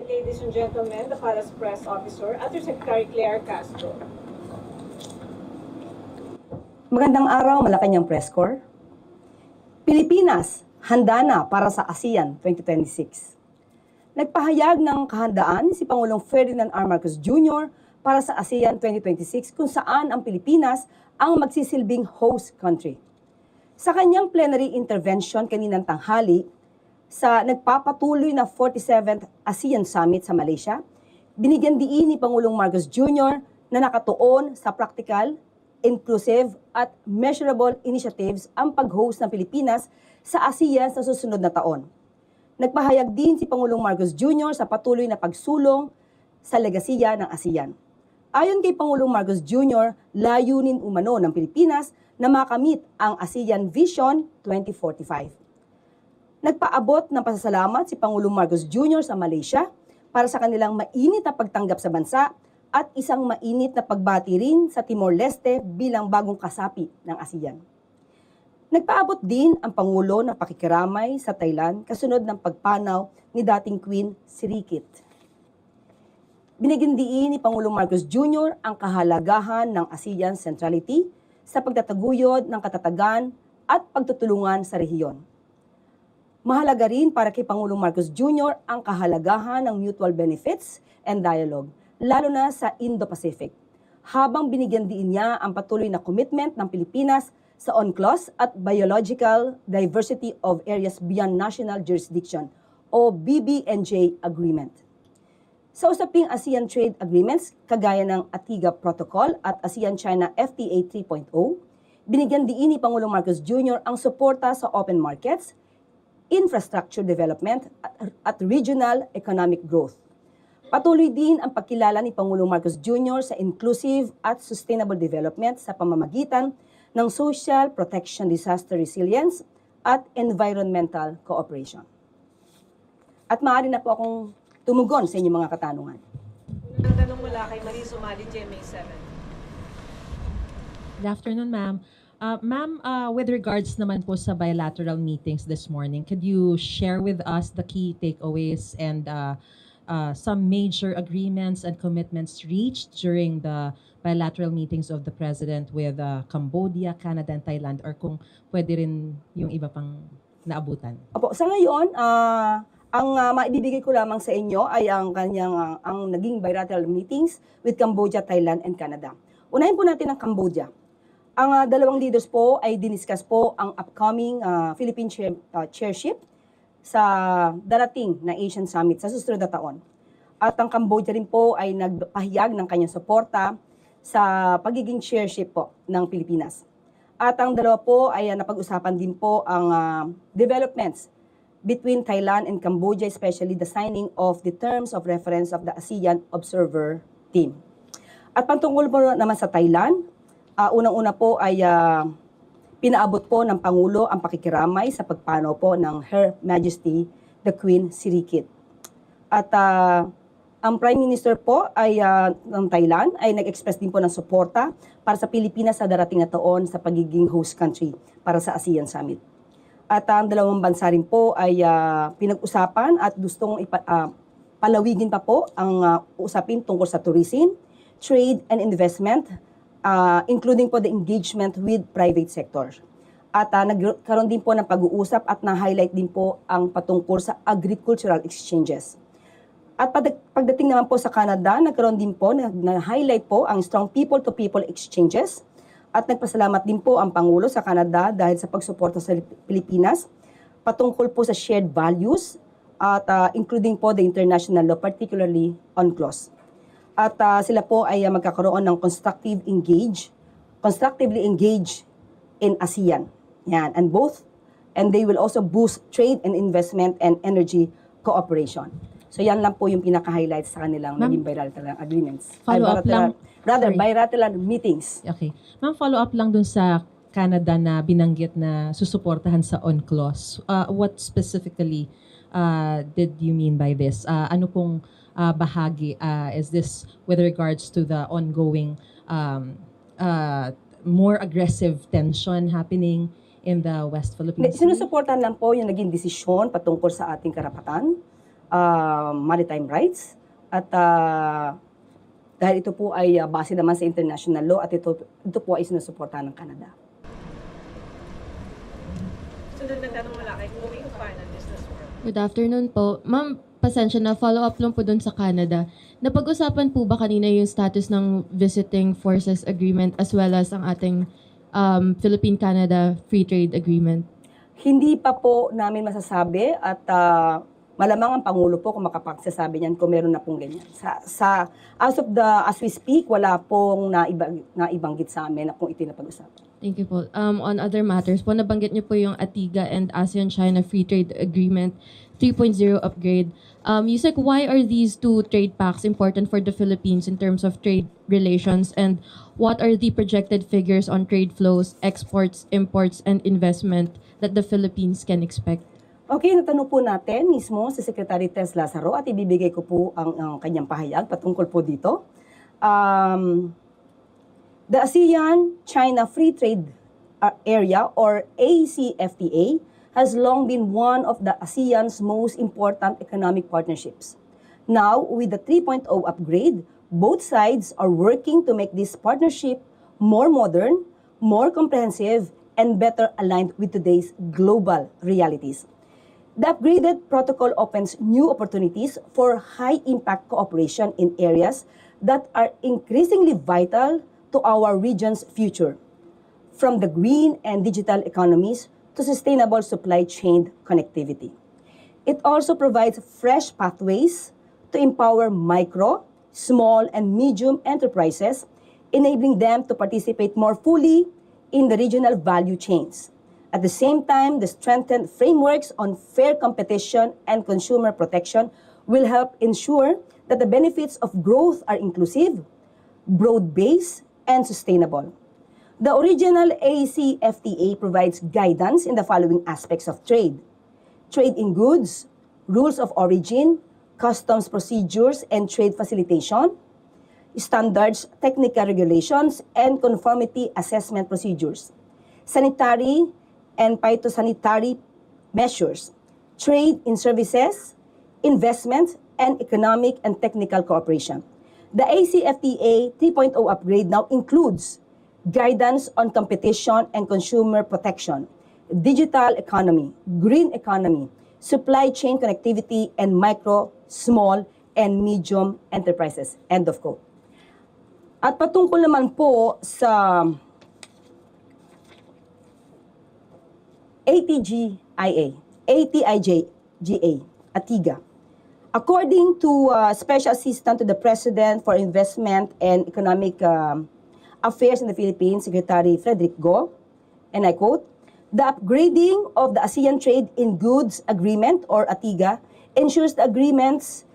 Ladies and gentlemen, the Palace Press Officer, Undersecretary Claire Castro. Magandang araw, Malacanang Press Corps. Pilipinas, handa na para sa ASEAN 2026. Nagpahayag ng kahandaan si Pangulong Ferdinand R. Marcos Jr. para sa ASEAN 2026 kung saan ang Pilipinas ang magsisilbing host country. Sa kanyang plenary intervention kaninang tanghali, sa nagpapatuloy na 47th ASEAN Summit sa Malaysia, binigyan diin ni Pangulong Marcos Jr. na nakatuon sa practical, inclusive at measurable initiatives ang pag-host ng Pilipinas sa ASEAN sa susunod na taon. Nagpahayag din si Pangulong Marcos Jr. sa patuloy na pagsulong sa legasiya ng ASEAN. Ayon kay Pangulong Marcos Jr., layunin umano ng Pilipinas na makamit ang ASEAN Vision 2045. Nagpaabot ng pasasalamat si Pangulong Marcos Jr. sa Malaysia para sa kanilang mainit na pagtanggap sa bansa at isang mainit na pagbati rin sa Timor-Leste bilang bagong kasapi ng ASEAN. Nagpaabot din ang Pangulo ng pakikiramay sa Thailand kasunod ng pagpanaw ni dating Queen Sirikit. Binigyan diin ni Pangulong Marcos Jr. ang kahalagahan ng ASEAN centrality sa pagtataguyod ng katatagan at pagtutulungan sa rehiyon. Mahalaga rin para kay Pangulong Marcos Jr. ang kahalagahan ng mutual benefits and dialogue, lalo na sa Indo-Pacific, habang binigyan din niya ang patuloy na commitment ng Pilipinas sa UNCLOS at Biological Diversity of Areas Beyond National Jurisdiction o BBNJ Agreement. Sa usaping ASEAN Trade Agreements, kagaya ng ATIGA Protocol at ASEAN-China FTA 3.0, binigyan din ni Pangulong Marcos Jr. ang suporta sa open markets, infrastructure development at regional economic growth. Patuloy din ang pagkilala ni Pangulong Marcos Jr. sa inclusive at sustainable development sa pamamagitan ng social protection, disaster resilience at environmental cooperation. At maaari na po akong tumugon sa inyong mga katanungan. Unang tanong mula kay Marie Sumali, GMA 7. Good afternoon, ma'am. Ma'am, with regards naman po sa bilateral meetings this morning, could you share with us the key takeaways and some major agreements and commitments reached during the bilateral meetings of the President with Cambodia, Canada, and Thailand, or kung pwede rin yung iba pang naabutan? Opo, sa ngayon, ang maibibigay ko lamang sa inyo ay ang kanyang ang naging bilateral meetings with Cambodia, Thailand, and Canada. Unahin po natin ang Cambodia. Ang dalawang leaders po ay diniscuss po ang upcoming Philippine chairship sa darating na Asian Summit sa susunod na taon. At ang Cambodia rin po ay nagpahayag ng kanyang suporta sa pagiging chairship po ng Pilipinas. At ang dalawa po ay napag-usapan din po ang developments between Thailand and Cambodia, especially the signing of the terms of reference of the ASEAN Observer Team. At pantungkol po naman sa Thailand, unang-una po ay pinaabot po ng Pangulo ang pakikiramay sa pagpanaw po ng Her Majesty the Queen Sirikit. At ang Prime Minister po ay ng Thailand ay nag-express din po ng suporta para sa Pilipinas sa darating na taon sa pagiging host country para sa ASEAN Summit. At ang dalawang bansa rin po ay pinag-usapan at gustong palawigin pa po ang usapin tungkol sa tourism, trade and investment, including po the engagement with private sector. At nagkaroon din po ng pag-uusap at na-highlight din po ang patungkol sa agricultural exchanges. At pagdating naman po sa Canada, nagkaroon din po, na-highlight po ang strong people-to-people exchanges. At nagpasalamat din po ang Pangulo sa Canada dahil sa pagsuporta sa Pilipinas patungkol po sa shared values at including po the international law, particularly UNCLOS. At sila po ay magkakaroon ng constructively engage in ASEAN. Yan, and they will also boost trade and investment and energy cooperation. So yan lang po yung pinaka-highlights sa kanilang naging bilateral agreements. Bilateral meetings. Okay. Ma'am, follow up lang dun sa Canada na binanggit na susuportahan sa UNCLOS. What specifically did you mean by this? Ano pong bahagi? Is this with regards to the ongoing more aggressive tension happening in the West Philippines Sea? Sinusuportahan lang po yung naging desisyon patungkol sa ating karapatan maritime rights at dahil ito po ay base naman sa international law at ito po ay sinusuportahan ng Canada. Sunod na tanong mula kay Chloe Hufana, Business World. Good afternoon po. Ma'am, pasensya na, follow-up lang po dun sa Canada. Napag-usapan po ba kanina yung status ng Visiting Forces Agreement as well as ang ating Philippine-Canada Free Trade Agreement? Hindi pa po namin masasabi at malamang ang Pangulo po kung makapagsasabi niyan kung meron na pong ganyan. As we speak, wala pong naibanggit sa amin na kung ito na pag-usapan. Thank you po. On other matters po, nabanggit niyo po yung ATIGA and ASEAN-China Free Trade Agreement 3.0 upgrade. Yusek, why are these two trade pacts important for the Philippines in terms of trade relations, and what are the projected figures on trade flows, exports, imports, and investment that the Philippines can expect? Okay, natanong po natin mismo si Secretary Tess Lazaro at ibibigay ko po ang kanyang pahayag patungkol po dito. The ASEAN-China Free Trade Area or ACFTA has long been one of the ASEAN's most important economic partnerships. Now, with the 3.0 upgrade, both sides are working to make this partnership more modern, more comprehensive, and better aligned with today's global realities. The upgraded protocol opens new opportunities for high-impact cooperation in areas that are increasingly vital to our region's future, from the green and digital economies to sustainable supply chain connectivity. It also provides fresh pathways to empower micro, small, and medium enterprises, enabling them to participate more fully in the regional value chains. At the same time, the strengthened frameworks on fair competition and consumer protection will help ensure that the benefits of growth are inclusive, broad-based, and sustainable. The original ACFTA provides guidance in the following aspects of trade: trade in goods, rules of origin, customs procedures and trade facilitation, standards, technical regulations, and conformity assessment procedures, sanitary and phytosanitary measures, trade in services, investment, and economic and technical cooperation. The ACFTA 3.0 upgrade now includes guidance on competition and consumer protection, digital economy, green economy, supply chain connectivity, and micro, small, and medium enterprises. End of quote. At patungkol naman po sa ATIGA. According to Special Assistant to the President for Investment and Economic Affairs in the Philippines, Secretary Frederick Go, and I quote, "The upgrading of the ASEAN Trade in Goods Agreement, or ATIGA, ensures the agreement's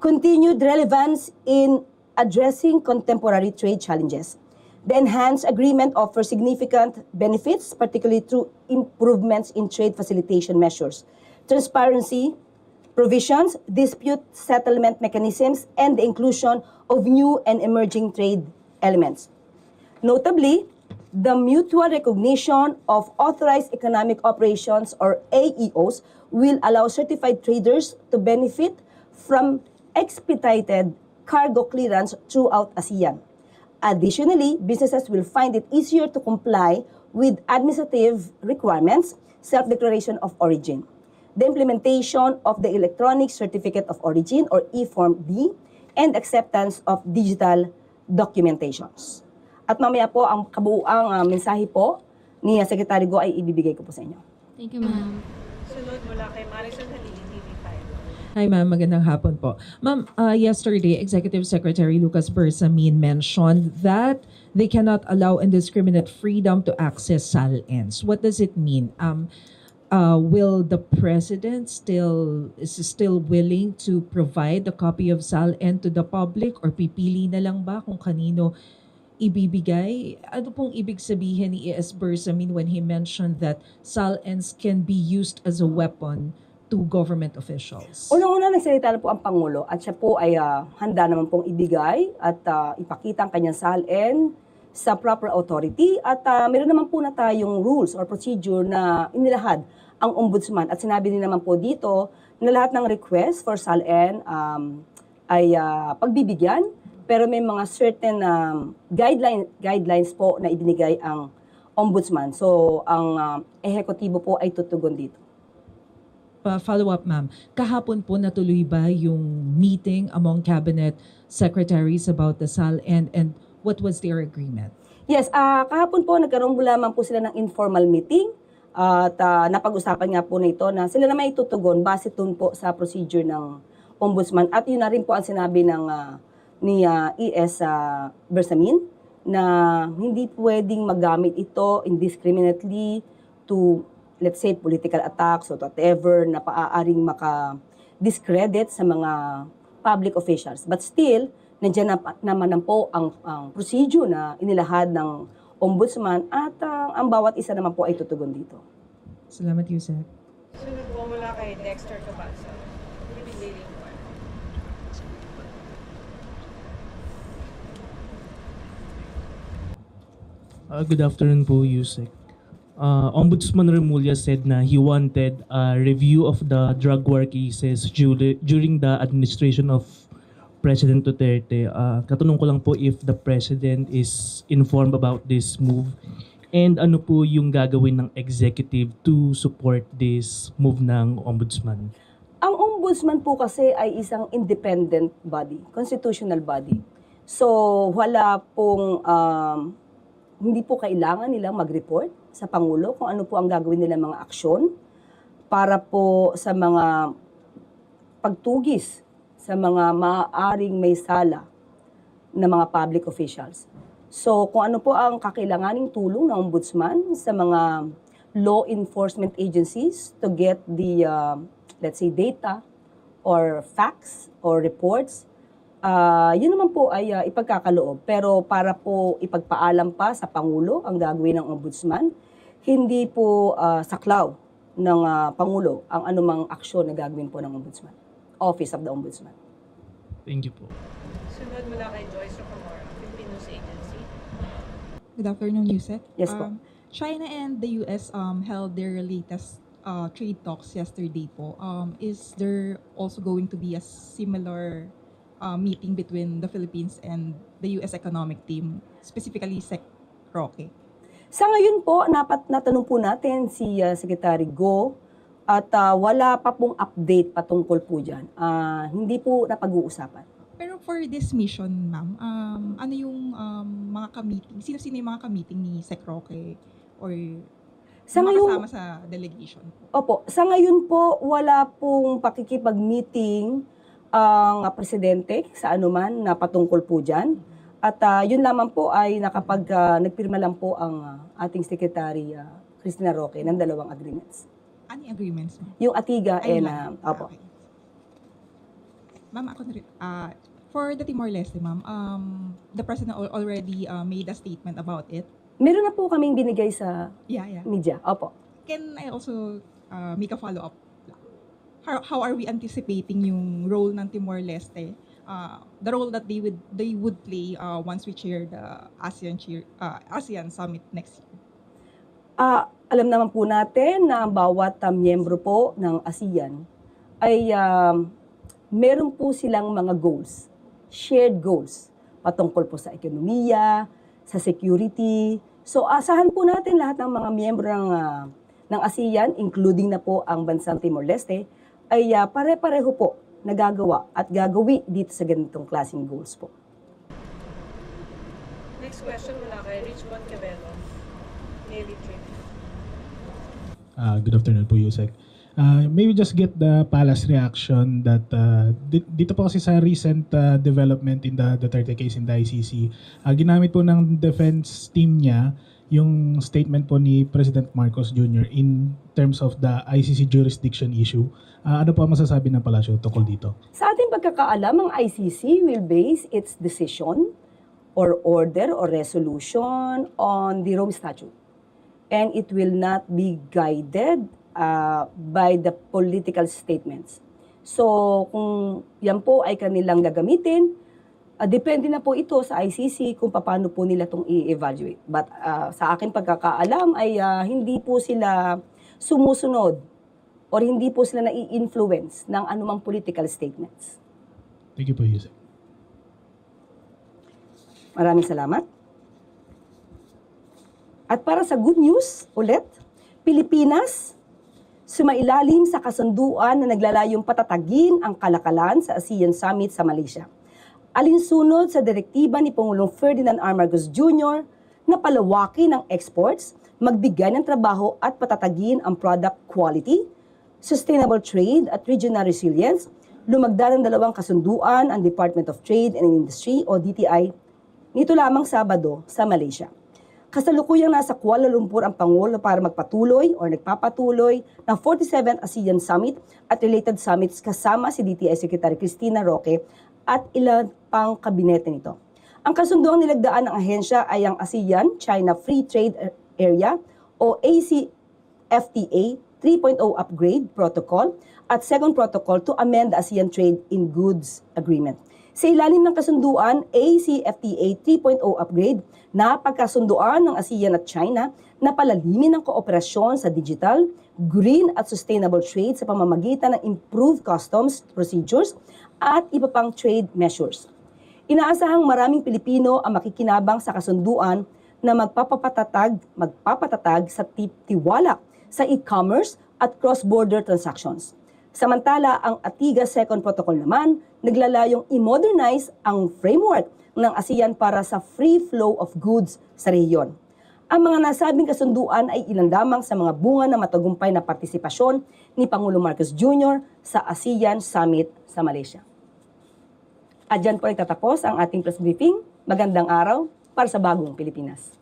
continued relevance in addressing contemporary trade challenges. The enhanced agreement offers significant benefits, particularly through improvements in trade facilitation measures, transparency provisions, dispute settlement mechanisms, and the inclusion of new and emerging trade elements. Notably, the mutual recognition of authorized economic operations, or AEOs, will allow certified traders to benefit from expedited cargo clearance throughout ASEAN. Additionally, businesses will find it easier to comply with administrative requirements, self-declaration of origin, the implementation of the Electronic Certificate of Origin, or E-Form D, and acceptance of digital documentations. At mamaya po, ang kabuuang mensahe po ni Secretary Go ay ibibigay ko po sa inyo. Thank you, ma'am. Sunod mula kay Maricel Halili, TV5. Hi ma'am, magandang hapon po. Ma'am, yesterday, Executive Secretary Lucas Bersamin mentioned that they cannot allow indiscriminate freedom to access SALNs. What does it mean? Will the President is still willing to provide a copy of SALN to the public, or pipili na lang ba kung kanino ibibigay? Ano pong ibig sabihin ni E.S. Bersamin when he mentioned that SALNs can be used as a weapon to government officials? Unang-una, nagsalita na po ang Pangulo at siya po ay handa naman pong ibigay at ipakita ang kanyang SALN sa proper authority at meron naman po na tayong rules or procedure na inilahad ang ombudsman at sinabi din naman po dito na lahat ng request for SALN ay pagbibigyan, pero may mga certain guidelines po na ibinigay ang Ombudsman. So, ang ehekutibo po ay tutugon dito. Follow-up, ma'am. Kahapon po natuloy ba yung meeting among cabinet secretaries about the SAL and what was their agreement? Yes, kahapon po nagkaroon po lamang po sila ng informal meeting at napag-usapan nga po na ito na sila na may tutugon base dun po sa procedure ng Ombudsman. At yun na rin po ang sinabi ng ni ES Bersamin na hindi pwedeng magamit ito indiscriminately to, let's say, political attacks or whatever na paaaring maka-discredit sa mga public officials. But still, nandiyan naman po ang procedure na inilahad ng Ombudsman at ang bawat isa naman po ay tutugon dito. Salamat, Yusek. Sunod po mula kay Dexter Cabanza. Philippine Daily Inquirer. Good afternoon po, Yusek. Ombudsman Remulla said na he wanted a review of the drug war cases during the administration of President Duterte. Katanong ko lang po if the President is informed about this move and ano po yung gagawin ng executive to support this move ng Ombudsman. Ang Ombudsman po kasi ay isang independent body, constitutional body. So, wala pong hindi po kailangan nilang mag-report sa Pangulo kung ano po ang gagawin nilang mga aksyon para po sa mga pagtugis sa mga maaaring may sala na mga public officials. So kung ano po ang kakailanganing tulong ng Ombudsman sa mga law enforcement agencies to get the, let's say, data or facts or reports, yun naman po ay ipagkakaloob. Pero para po ipagpaalam pa sa Pangulo ang gagawin ng Ombudsman, hindi po saklaw ng Pangulo ang anumang aksyon na gagawin po ng Ombudsman, Office of the Ombudsman. Thank you po. Sunod mula kay Joyce Rocamora, Philippine News Agency. Good afternoon, Yusek. Yes po. China and the US held their latest trade talks yesterday po. Is there also going to be a similar meeting between the Philippines and the US economic team, specifically Sec Roque? Sa ngayon po, natanong po natin si Secretary Go at wala pa pong update patungkol po dyan. Hindi po napag-uusapan. Pero for this mission, ma'am, ano yung mga ka-meeting? Sino-sino yung mga ka-meeting ni Sec Roque or Sa ngayon, kasama sa delegation po? opo, sa ngayon po, wala pong pakikipag-meeting ang presidente sa anuman na patungkol po dyan. At yun lamang po ay nagpirma lang po ang ating Secretary Cristina Roque ng 2 agreements. Any agreements, ma'am? Yung Atiga Ayun and lang. opo. Okay. Ma'am, ako na rin. For the Timor-Leste, ma'am, the President already made a statement about it. Meron na po kaming binigay sa Yeah. media. Opo. Can I also make a follow-up? How are we anticipating yung role ng Timor-Leste? The role that they would play once we chair the ASEAN Summit next year? Alam naman po natin na ang bawat miyembro po ng ASEAN ay meron po silang mga goals, shared goals, patungkol po sa ekonomiya, sa security. So asahan po natin lahat ng mga miyembro ng ASEAN, including na po ang bansang Timor-Leste, ay pare-pareho po nagagawa at gagawi dito sa ganitong klaseng goals po. Next question mula kay Richmond Cabello, Daily Tribune. Good afternoon po, Yusek. Maybe just get the palace reaction that dito po kasi sa recent development in the Duterte case in the ICC, ginamit po ng defense team niya yung statement po ni President Marcos Jr. in terms of the ICC jurisdiction issue. Ano po ang masasabi ng palasyo tungkol dito? Sa ating pagkakaalam, ang ICC will base its decision or order or resolution on the Rome Statute. And it will not be guided by the political statements. So, kung yan po ay kanilang gagamitin, depende na po ito sa ICC kung paano po nila itong i-evaluate. But sa aking pagkakaalam ay hindi po sila sumusunod or hindi po sila nai-influence ng anumang political statements. Thank you po, Yusek. Maraming salamat. At para sa good news, ulit, Pilipinas, sumailalim sa kasunduan na naglalayong patatagin ang kalakalan sa ASEAN Summit sa Malaysia. Alinsunod sa direktiba ni Pangulong Ferdinand R. Marcos Jr. na palawakin ang exports, magbigay ng trabaho at patatagin ang product quality, sustainable trade at regional resilience, lumagda ng dalawang kasunduan ang Department of Trade and Industry o DTI nito lamang Sabado sa Malaysia. Kasalukuyang nasa Kuala Lumpur ang Pangulo para magpatuloy o nagpapatuloy ng 47th ASEAN Summit at related summits kasama si DTI Secretary Cristina Roque at ilang pang kabinete nito. Ang kasunduang nilagdaan ng ahensya ay ang ASEAN-China Free Trade Area o ACFTA 3.0 Upgrade Protocol at Second Protocol to amend the ASEAN Trade in Goods Agreement. Sa ilalim ng kasunduan ACFTA 3.0 Upgrade, napagkasunduan ng ASEAN at China na palalimin ang kooperasyon sa digital, green at sustainable trade sa pamamagitan ng improved customs procedures at iba pang trade measures. Inaasahang maraming Pilipino ang makikinabang sa kasunduan na magpapatatag sa tiwala sa e-commerce at cross-border transactions. Samantala, ang ATIGA Second Protocol naman naglalayong i-modernize ang framework ng ASEAN para sa free flow of goods sa rehiyon. Ang mga nasabing kasunduan ay ilan lamang sa mga bunga ng matagumpay na partisipasyon ni Pangulong Marcos Jr. sa ASEAN Summit sa Malaysia. At dyan po nagtatapos ang ating press briefing. Magandang araw para sa bagong Pilipinas.